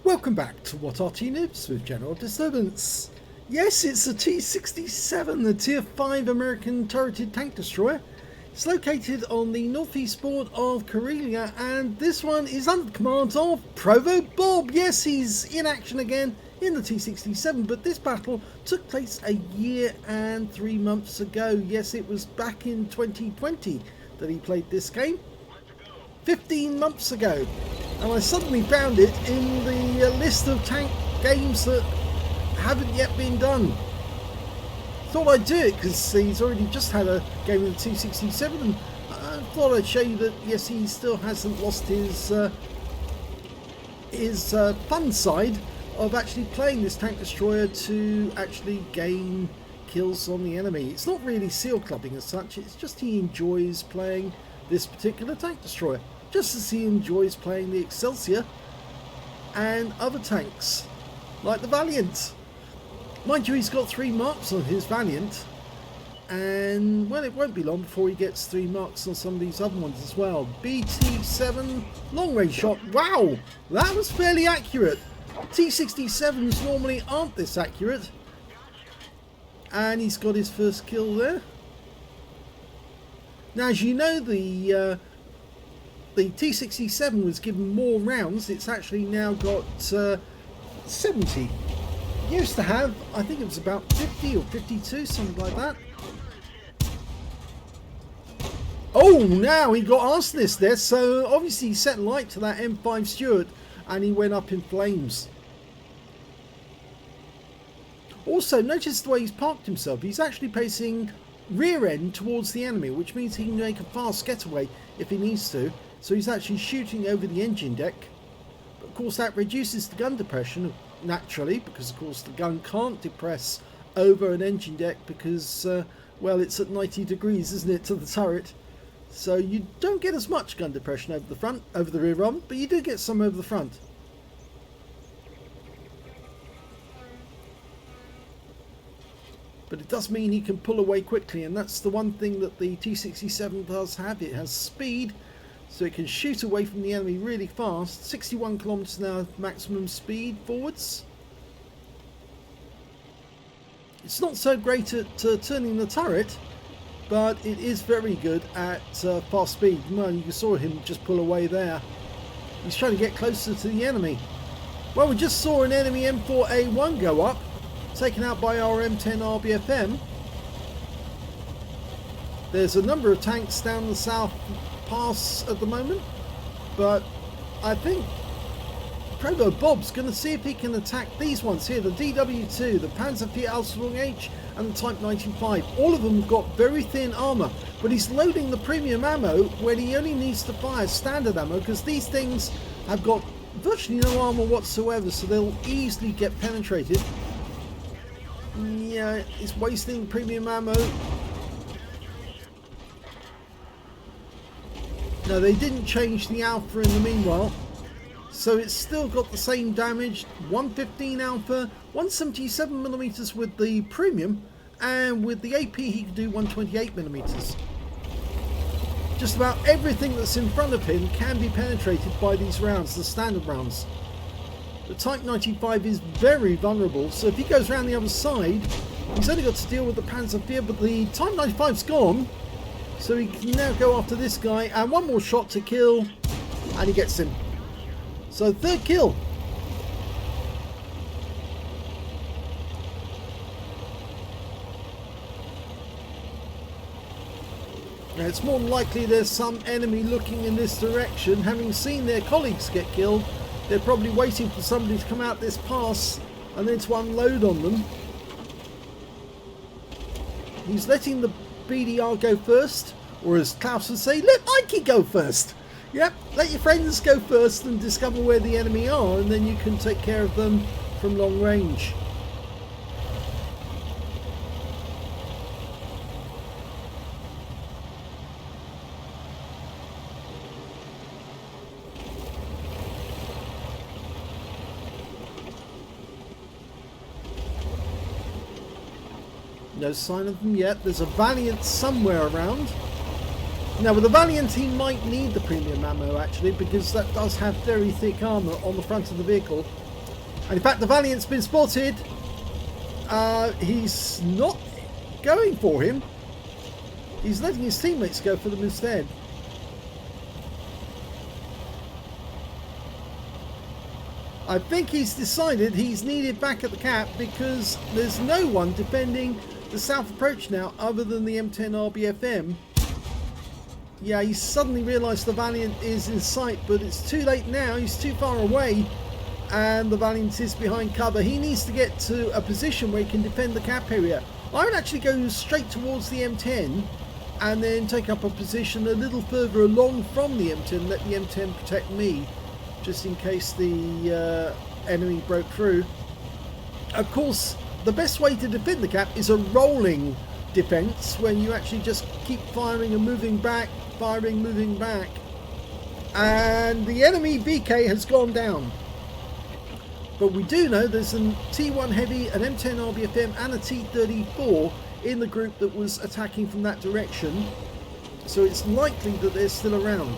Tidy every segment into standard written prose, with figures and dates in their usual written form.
Welcome back to What Arty Noobs with General Disturbance. Yes, it's a T67, the Tier 5 American turreted tank destroyer. It's located on the northeast board of Karelia, and this one is under the command of ProvoBob. Yes, he's in action again in the T67, but this battle took place a year and 3 months ago. Yes, it was back in 2020 that he played this game. 15 months ago. And I suddenly found it in the list of tank games that haven't yet been done. Thought I'd do it because he's already just had a game of the T67, and I thought I'd show you that yes, he still hasn't lost his fun side of actually playing this tank destroyer to actually gain kills on the enemy. It's not really seal clubbing as such, it's just he enjoys playing this particular tank destroyer, just as he enjoys playing the Excelsior and other tanks like the Valiant. Mind you, he's got 3 marks on his Valiant, and well, it won't be long before he gets 3 marks on some of these other ones as well. BT7 long range shot. Wow, that was fairly accurate. T67s normally aren't this accurate, and he's got his first kill there. Now, as you know, the T67 was given more rounds. It's actually now got 70. It used to have, I think it was about 50 or 52, something like that. Oh, now he got arsonist there, so obviously he set light to that M5 Stuart and he went up in flames. Also, notice the way he's parked himself. He's actually facing rear end towards the enemy, which means he can make a fast getaway if he needs to. So he's actually shooting over the engine deck. But of course that reduces the gun depression naturally, because of course the gun can't depress over an engine deck because well, it's at 90 degrees, isn't it, to the turret. So you don't get as much gun depression over the front, over the rear arm, but you do get some over the front. But it does mean he can pull away quickly, and that's the one thing that the T67 does have. It has speed, so it can shoot away from the enemy really fast. 61 kilometers an hour maximum speed forwards. It's not so great at turning the turret, but it is very good at fast speed. Well, you saw him just pull away there. He's trying to get closer to the enemy. Well, we just saw an enemy M4A1 go up, taken out by our M10 RBFM. There's a number of tanks down the south pass at the moment, but I think ProvoBob's going to see if he can attack these ones here, the DW2, the Panzer IV Aslains H and the Type 95. All of them have got very thin armour, but he's loading the premium ammo when he only needs to fire standard ammo, because these things have got virtually no armour whatsoever, so they'll easily get penetrated. Yeah, it's wasting premium ammo. No, they didn't change the alpha in the meanwhile, so it's still got the same damage. 115 alpha, 177mm with the premium, and with the AP he can do 128mm. Just about everything that's in front of him can be penetrated by these rounds, the standard rounds. The Type 95 is very vulnerable, so if he goes around the other side, he's only got to deal with the Panzer IV, but the Type 95's gone, so he can now go after this guy, and one more shot to kill, and he gets him. So third kill. Now it's more than likely there's some enemy looking in this direction, having seen their colleagues get killed. They're probably waiting for somebody to come out this pass and then to unload on them. He's letting the BDR go first, or as Klaus would say, let Mikey go first. Yep, let your friends go first and discover where the enemy are, and then you can take care of them from long range. No sign of them yet. There's a Valiant somewhere around. Now with the Valiant he might need the premium ammo actually, because that does have very thick armour on the front of the vehicle. And in fact, the Valiant's been spotted. He's not going for him. He's letting his teammates go for them instead. I think he's decided he's needed back at the cap because there's no one defending the south approach now other than the M10RBFM. Yeah, he suddenly realised the Valiant is in sight, but it's too late now. He's too far away and the Valiant is behind cover. He needs to get to a position where he can defend the cap area. I would actually go straight towards the M10 and then take up a position a little further along from the M10, let the M10 protect me, just in case the enemy broke through. Of course, the best way to defend the cap is a rolling defense, when you actually just keep firing and moving back, firing, moving back. And the enemy BK has gone down. But we do know there's a T1 Heavy, an M10 RBFM and a T34 in the group that was attacking from that direction. So it's likely that they're still around.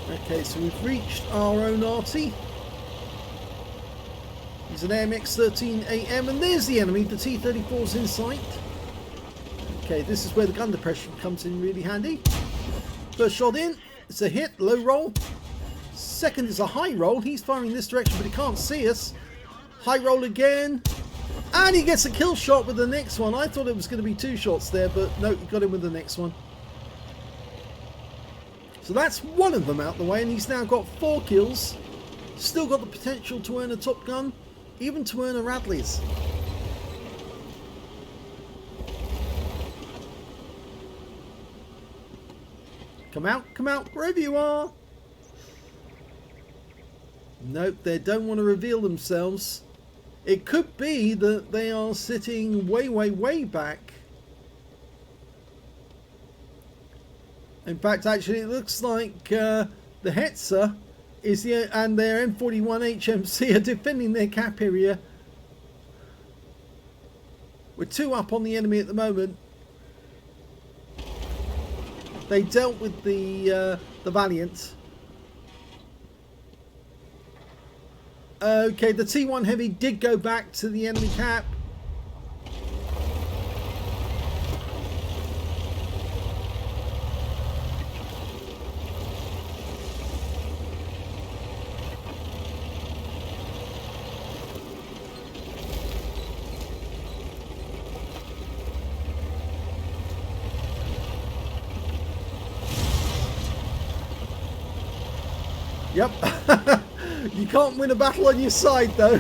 Okay, so we've reached our own Arty. He's an AMX-13AM, and there's the enemy. The T-34's in sight. Okay, this is where the gun depression comes in really handy. First shot in, it's a hit, low roll. Second is a high roll. He's firing this direction, but he can't see us. High roll again. And he gets a kill shot with the next one. I thought it was going to be two shots there, but no, he got him with the next one. So that's one of them out the way, and he's now got 4 kills. Still got the potential to earn a Top Gun, even to earn a Radley's. Come out, wherever you are. Nope, they don't want to reveal themselves. It could be that they are sitting way back. In fact, actually, it looks like the Hetzer is and their M41 HMC are defending their cap area. We're 2 up on the enemy at the moment. They dealt with the Valiant. Okay, the T1 Heavy did go back to the enemy cap. Yep. You can't win a battle on your side though.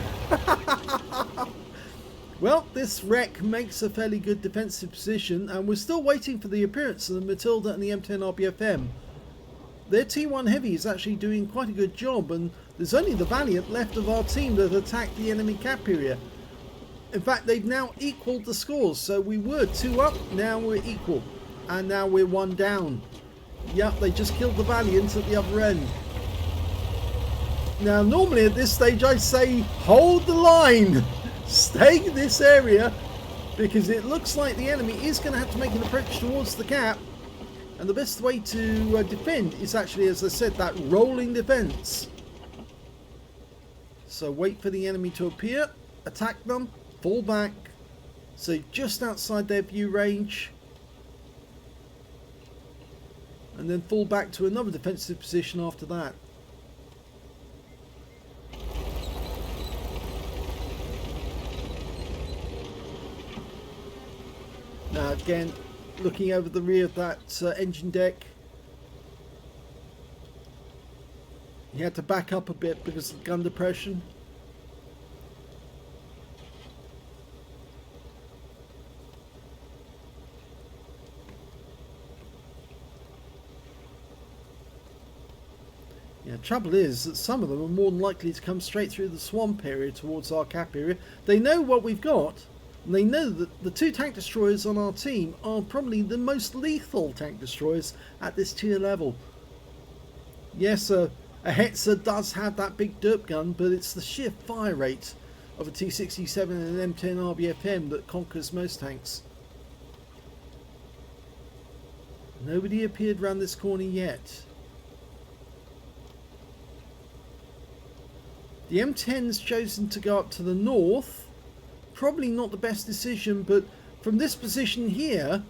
Well, this wreck makes a fairly good defensive position, and we're still waiting for the appearance of the Matilda and the M10 RBFM. Their T1 Heavy is actually doing quite a good job, and there's only the Valiant left of our team that attacked the enemy cap area. In fact, they've now equalled the scores, so we were 2 up, now we're equal, and now we're 1 down. Yep, they just killed the Valiant at the other end. Now, normally at this stage I'd say hold the line, stay in this area, because it looks like the enemy is going to have to make an approach towards the cap, and the best way to defend is actually, as I said, that rolling defense. So wait for the enemy to appear, attack them, fall back, so just outside their view range, and then fall back to another defensive position after that. Now again, looking over the rear of that engine deck, he had to back up a bit because of gun depression. Yeah, trouble is that some of them are more than likely to come straight through the swamp area towards our cap area. They know what we've got. And they know that the 2 tank destroyers on our team are probably the most lethal tank destroyers at this tier level. Yes, a Hetzer does have that big derp gun, but it's the sheer fire rate of a T67 and an M10 RBFM that conquers most tanks. Nobody appeared round this corner yet. The M10's chosen to go up to the north. Probably not the best decision, but from this position here,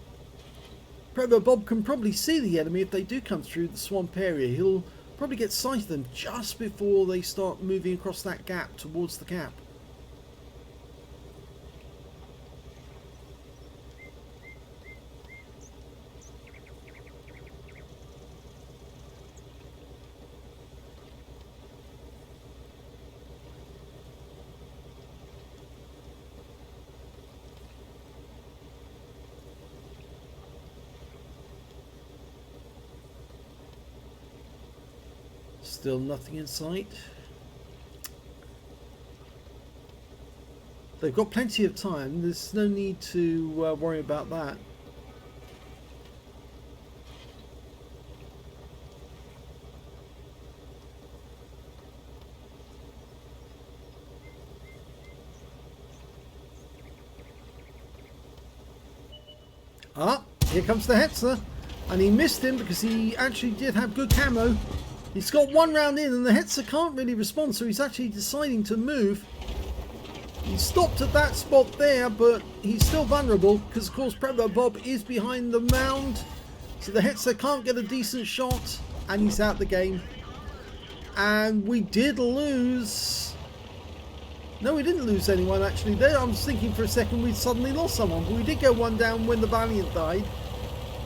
ProvoBob can probably see the enemy if they do come through the swamp area. He'll probably get sight of them just before they start moving across that gap towards the cap. Still nothing in sight. They've got plenty of time. There's no need to worry about that. Ah, here comes the Hetzer. And he missed him because he actually did have good camo. He's got one round in and the Hetzer can't really respond, so he's actually deciding to move. He stopped at that spot there, but he's still vulnerable because, of course, ProvoBob is behind the mound. So the Hetzer can't get a decent shot and he's out the game. And we did lose... No, we didn't lose anyone actually there. I was thinking for a second we'd suddenly lost someone, but we did go one down when the Valiant died.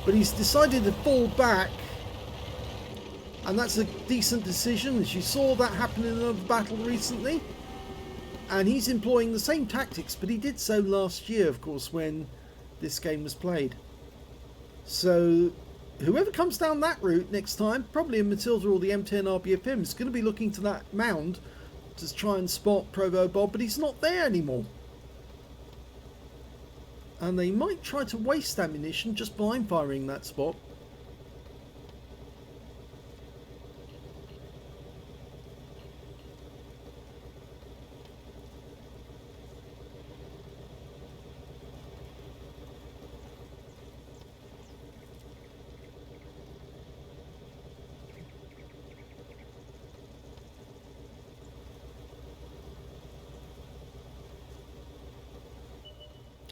But he's decided to fall back. And that's a decent decision, as you saw that happen in another battle recently. And he's employing the same tactics, but he did so last year, of course, when this game was played. So whoever comes down that route next time, probably a Matilda or the M10 is going to be looking to that mound to try and spot ProvoBob, but he's not there anymore. And they might try to waste ammunition just blind firing that spot.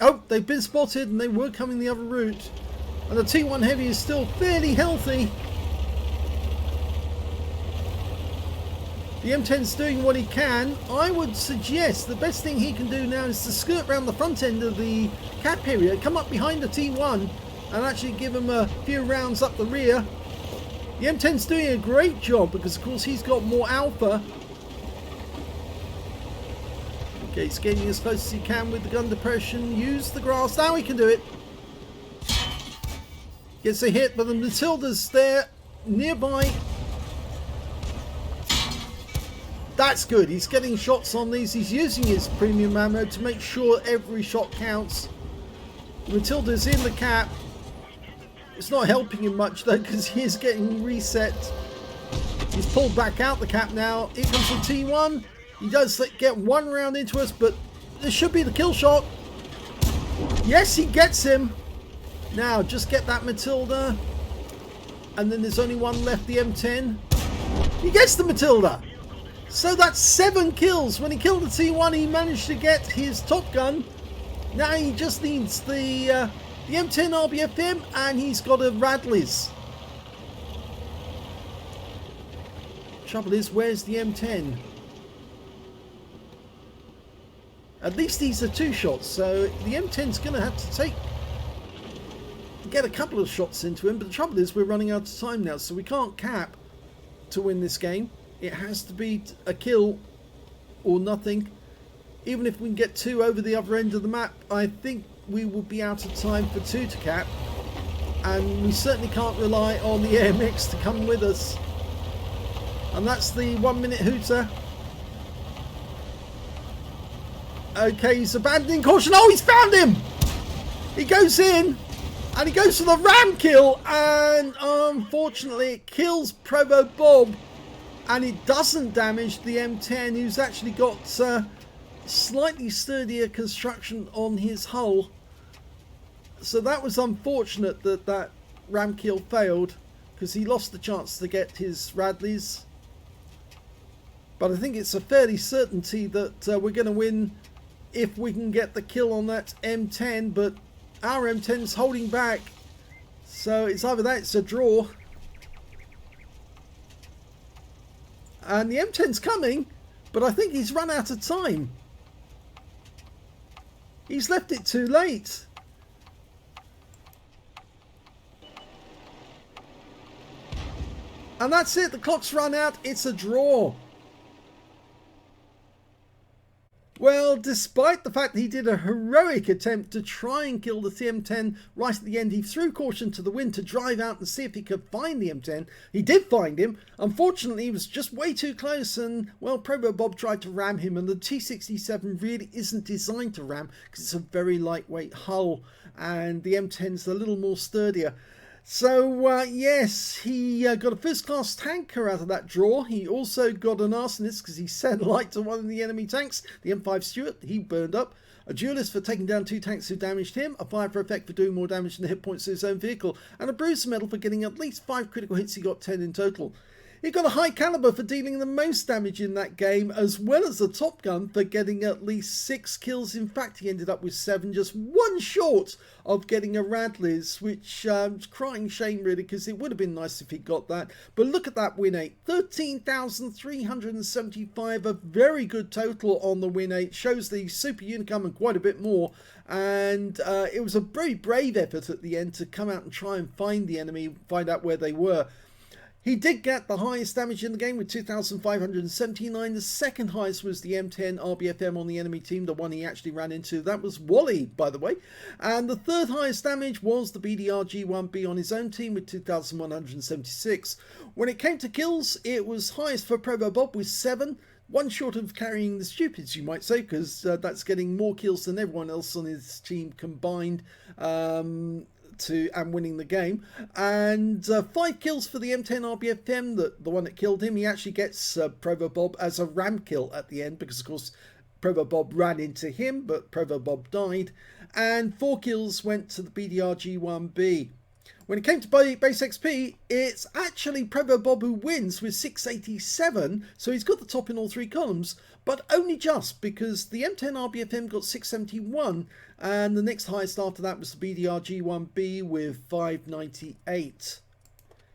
Oh, they've been spotted and they were coming the other route. And the T1 Heavy is still fairly healthy. The M10's doing what he can. I would suggest the best thing he can do now is to skirt around the front end of the cap area, come up behind the T1 and actually give him a few rounds up the rear. The M10's doing a great job because, of course, he's got more alpha. Okay, he's getting as close as he can with the gun depression. Use the grass. Now he can do it. Gets a hit, but the Matilda's there nearby. That's good. He's getting shots on these. He's using his premium ammo to make sure every shot counts. The Matilda's in the cap. It's not helping him much though because he is getting reset. He's pulled back out the cap now. Here comes the T1. He does get one round into us, but this should be the kill shot. Yes, he gets him. Now, just get that Matilda. And then there's only one left, the M10. He gets the Matilda. So that's 7 kills. When he killed the T1, he managed to get his top gun. Now he just needs the M10 RBFM, and he's got a Radley's. Trouble is, where's the M10? At least these are 2 shots, so the M10's going to have to get a couple of shots into him, but the trouble is we're running out of time now, so we can't cap to win this game. It has to be a kill or nothing. Even if we can get 2 over the other end of the map, I think we will be out of time for 2 to cap, and we certainly can't rely on the AMX to come with us. And that's the 1 minute hooter. Okay, he's abandoning caution. Oh, he's found him! He goes in, and he goes for the ram kill, and unfortunately it kills ProvoBob, and it doesn't damage the M10, who's actually got slightly sturdier construction on his hull. So that was unfortunate that that ram kill failed, because he lost the chance to get his Radleys. But I think it's a fairly certainty that we're going to win if we can get the kill on that M10. But our M10's holding back. So it's either that, it's a draw. And the M10's coming, but I think he's run out of time. He's left it too late. And that's it, the clock's run out, it's a draw. Well, despite the fact that he did a heroic attempt to try and kill the M10 right at the end, he threw caution to the wind to drive out and see if he could find the M10. He did find him. Unfortunately, he was just way too close and, well, ProvoBob tried to ram him, and the T67 really isn't designed to ram because it's a very lightweight hull and the M10's a little more sturdier. So, yes, he got a first-class tanker out of that draw. He also got an arsonist because he sent light to one of the enemy tanks, the M5 Stuart. He burned up. A duelist for taking down 2 tanks who damaged him. A fire for effect for doing more damage than the hit points to his own vehicle. And a bruiser medal for getting at least 5 critical hits. He got 10 in total. He got a high caliber for dealing the most damage in that game, as well as the Top Gun for getting at least 6 kills. In fact, he ended up with 7, just 1 short of getting a Radley's, which is crying shame really, because it would have been nice if he got that. But look at that win 8, 13,375, a very good total on the win 8. Shows the Super Unicum and quite a bit more. And it was a very brave effort at the end to come out and try and find the enemy, find out where they were. He did get the highest damage in the game with 2,579. The second highest was the M10 RBFM on the enemy team, the one he actually ran into. That was Wally, by the way. And the third highest damage was the BDR-G1B on his own team with 2,176. When it came to kills, it was highest for ProvoBob with 7. 1 short of carrying the stupids, you might say, because that's getting more kills than everyone else on his team combined. And winning the game, and 5 kills for the M10 RBFM, the one that killed him. He actually gets ProvoBob as a ram kill at the end, because of course ProvoBob ran into him, but ProvoBob died. And 4 kills went to the BDR-G1B. When it came to base XP, it's actually ProvoBob who wins with 687, so he's got the top in all 3 columns, but only just, because the M10 RBFM got 671, and the next highest after that was the BDR-G1B with 598.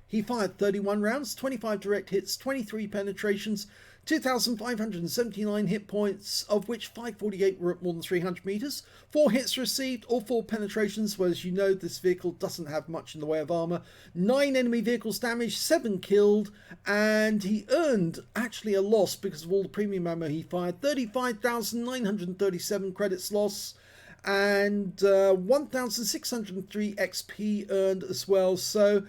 He fired 31 rounds, 25 direct hits, 23 penetrations, 2,579 hit points, of which 548 were at more than 300 meters. 4 hits received, or 4 penetrations, whereas you know this vehicle doesn't have much in the way of armor. 9 enemy vehicles damaged, 7 killed, and he earned actually a loss because of all the premium ammo he fired. 35,937 credits loss, and 1,603 XP earned as well. So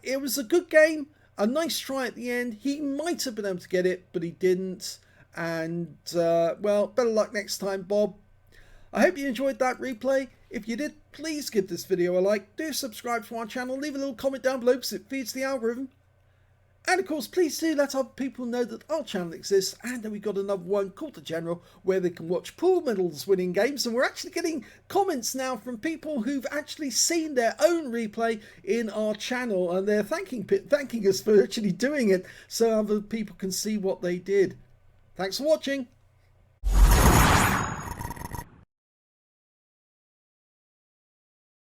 it was a good game. A nice try at the end. He might have been able to get it, but he didn't. And, well, better luck next time, Bob. I hope you enjoyed that replay. If you did, please give this video a like. Do subscribe to our channel. Leave a little comment down below because it feeds the algorithm. And of course, please do let other people know that our channel exists, and that we've got another one called The General, where they can watch pool medals winning games. And we're actually getting comments now from people who've actually seen their own replay in our channel, and they're thanking us for actually doing it so other people can see what they did. Thanks for watching.